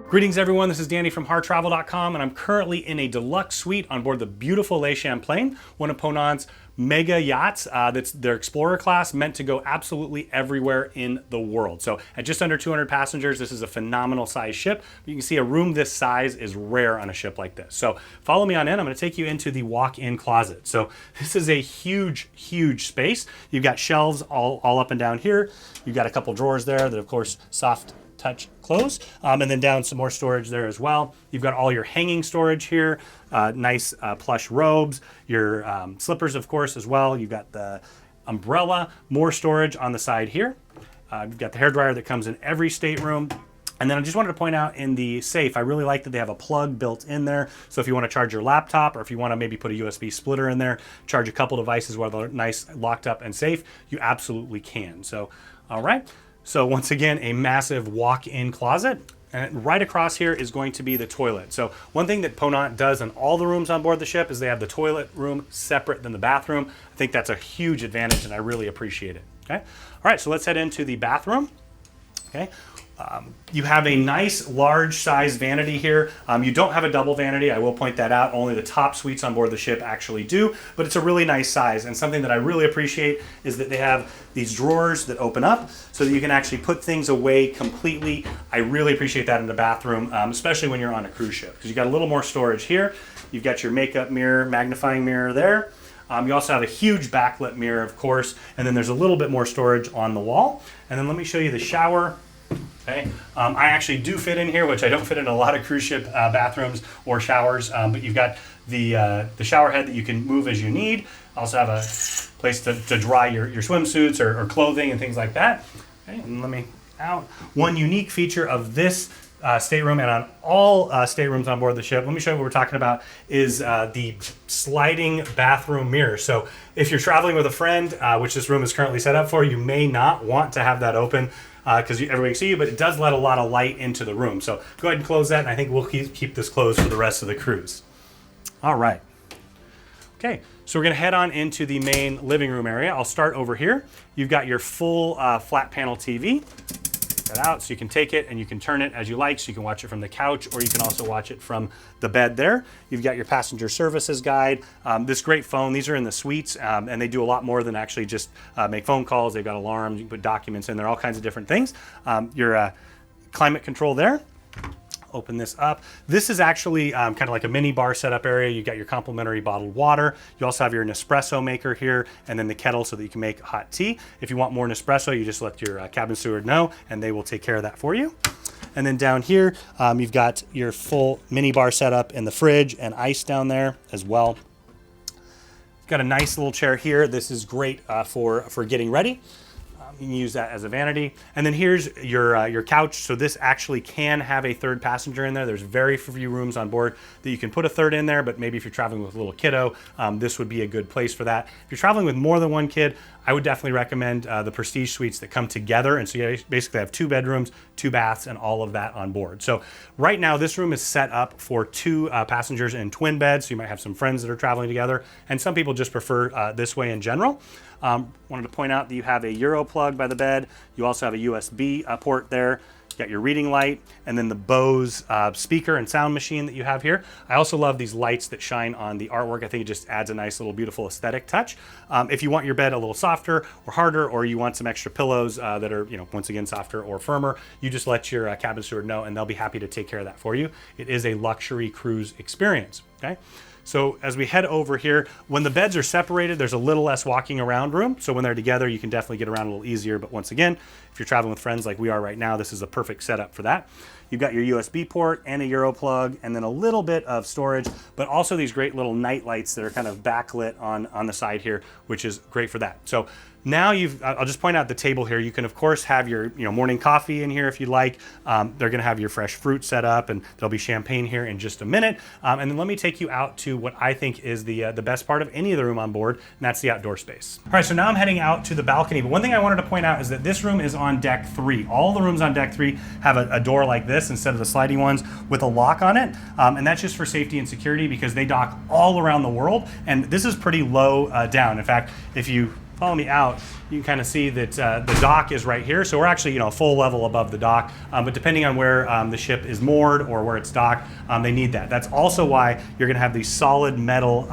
Greetings everyone, this is Danny from harrtravel.com, and I'm currently in a deluxe suite on board the beautiful Le Champlain, one of Ponant's mega yachts. That's their Explorer class, meant to go absolutely everywhere in the world. So at just under 200 passengers, this is a phenomenal size ship. You can see a room this size is rare on a ship like this. So follow me on in, I'm gonna take you into the walk-in closet. So this is a huge, huge space. You've got shelves all up and down here. You've got a couple drawers there that of course soft touch close, and then down some more storage there as well. You've got all your hanging storage here, nice plush robes, your slippers of course as well. You've got the umbrella, more storage on the side here. You've got the hairdryer that comes in every stateroom. And then I just wanted to point out in the safe, I really like that they have a plug built in there. So if you want to charge your laptop, or if you want to maybe put a USB splitter in there, charge a couple devices while they're nice, locked up and safe, you absolutely can. So, all right. So once again, a massive walk-in closet. And right across here is going to be the toilet. So one thing that Ponant does in all the rooms on board the ship is they have the toilet room separate than the bathroom. I think that's a huge advantage and I really appreciate it. Okay. All right, so let's head into the bathroom. Okay. You have a nice large size vanity here. You don't have a double vanity, I will point that out. Only the top suites on board the ship actually do, but it's a really nice size. And something that I really appreciate is that they have these drawers that open up so that you can actually put things away completely. I really appreciate that in the bathroom, especially when you're on a cruise ship, because you got a little more storage here. You've got your makeup mirror, magnifying mirror there. You also have a huge backlit mirror, of course, and then there's a little bit more storage on the wall. And then let me show you the shower. Okay. I actually do fit in here, which I don't fit in a lot of cruise ship bathrooms or showers, but you've got the shower head that you can move as you need. Also have a place to dry your swimsuits or clothing and things like that. Okay, and let me out. One unique feature of this stateroom and on all staterooms on board the ship, let me show you what we're talking about, is the sliding bathroom mirror. So if you're traveling with a friend, which this room is currently set up for, you may not want to have that open because everybody can see you, but it does let a lot of light into the room. So go ahead and close that, and I think we'll keep this closed for the rest of the cruise. All right. Okay, so we're gonna head on into the main living room area. I'll start over here. You've got your full flat panel TV. That out so you can take it and you can turn it as you like, so you can watch it from the couch, or you can also watch it from the bed there. You've got your passenger services guide, this great phone. These are in the suites, and they do a lot more than actually just make phone calls. They've got alarms, you can put documents in there, all kinds of different things. Your climate control there. Open this up. This is actually kind of like a mini bar setup area. You've got your complimentary bottled water. You also have your Nespresso maker here, and then the kettle so that you can make hot tea. If you want more Nespresso, you just let your cabin steward know, and they will take care of that for you. And then down here, you've got your full mini bar setup in the fridge and ice down there as well. You've got a nice little chair here. This is great for getting ready. You can use that as a vanity. And then here's your couch. So this actually can have a third passenger in there. There's very few rooms on board that you can put a third in there, but maybe if you're traveling with a little kiddo, this would be a good place for that. If you're traveling with more than one kid, I would definitely recommend the Prestige suites that come together. And so you basically have 2 bedrooms, 2 baths, and all of that on board. So right now this room is set up for 2 passengers in twin beds. So you might have some friends that are traveling together, and some people just prefer this way in general. Wanted to point out that you have a Euro plug by the bed. You also have a USB port there. You got your reading light, and then the Bose speaker and sound machine that you have here. I also love these lights that shine on the artwork. I think it just adds a nice little beautiful aesthetic touch. If you want your bed a little softer or harder, or you want some extra pillows that are, once again, softer or firmer, you just let your cabin steward know, and they'll be happy to take care of that for you. It is a luxury cruise experience. Okay. So as we head over here, when the beds are separated, there's a little less walking around room. So when they're together, you can definitely get around a little easier. But once again, if you're traveling with friends like we are right now, this is a perfect setup for that. You've got your USB port and a Euro plug, and then a little bit of storage, but also these great little night lights that are kind of backlit on the side here, which is great for that. So now I'll just point out the table here. You can of course have your morning coffee in here if you like. They're gonna have your fresh fruit set up, and there'll be champagne here in just a minute. And then let me take you out to what I think is the best part of any of the room on board, and that's the outdoor space. All right, so now I'm heading out to the balcony, but one thing I wanted to point out is that this room is on deck 3. All the rooms on deck 3 have a door like this instead of the sliding ones with a lock on it, and that's just for safety and security because they dock all around the world, and this is pretty low down. In fact, if you follow me out, you can kind of see that the dock is right here. So we're actually, a full level above the dock, but depending on where the ship is moored or where it's docked, they need that. That's also why you're gonna have these solid metal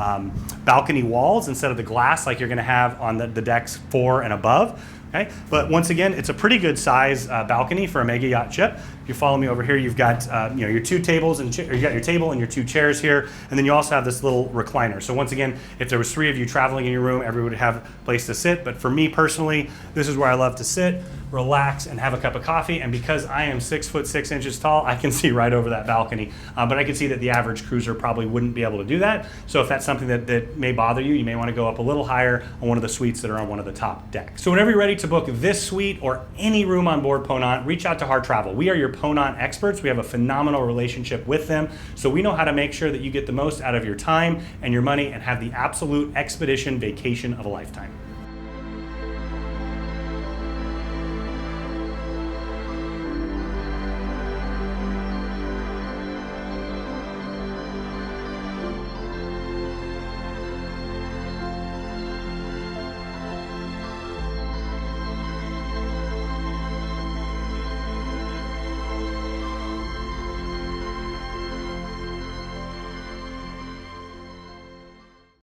balcony walls instead of the glass like you're gonna have on the decks 4 and above. Okay, but once again, it's a pretty good size balcony for a mega yacht ship. If you follow me over here, you've got your 2 tables and you got your table and your 2 chairs here, and then you also have this little recliner. So once again, if there was 3 of you traveling in your room, everyone would have a place to sit. But for me personally, this is where I love to sit, relax, and have a cup of coffee. And because I am 6'6" tall, I can see right over that balcony. But I can see that the average cruiser probably wouldn't be able to do that. So if that's something that may bother you, you may want to go up a little higher on one of the suites that are on one of the top decks. So whenever you're ready to book this suite or any room on board Ponant, reach out to Harr Travel. We are your Ponant experts. We have a phenomenal relationship with them. So we know how to make sure that you get the most out of your time and your money and have the absolute expedition vacation of a lifetime.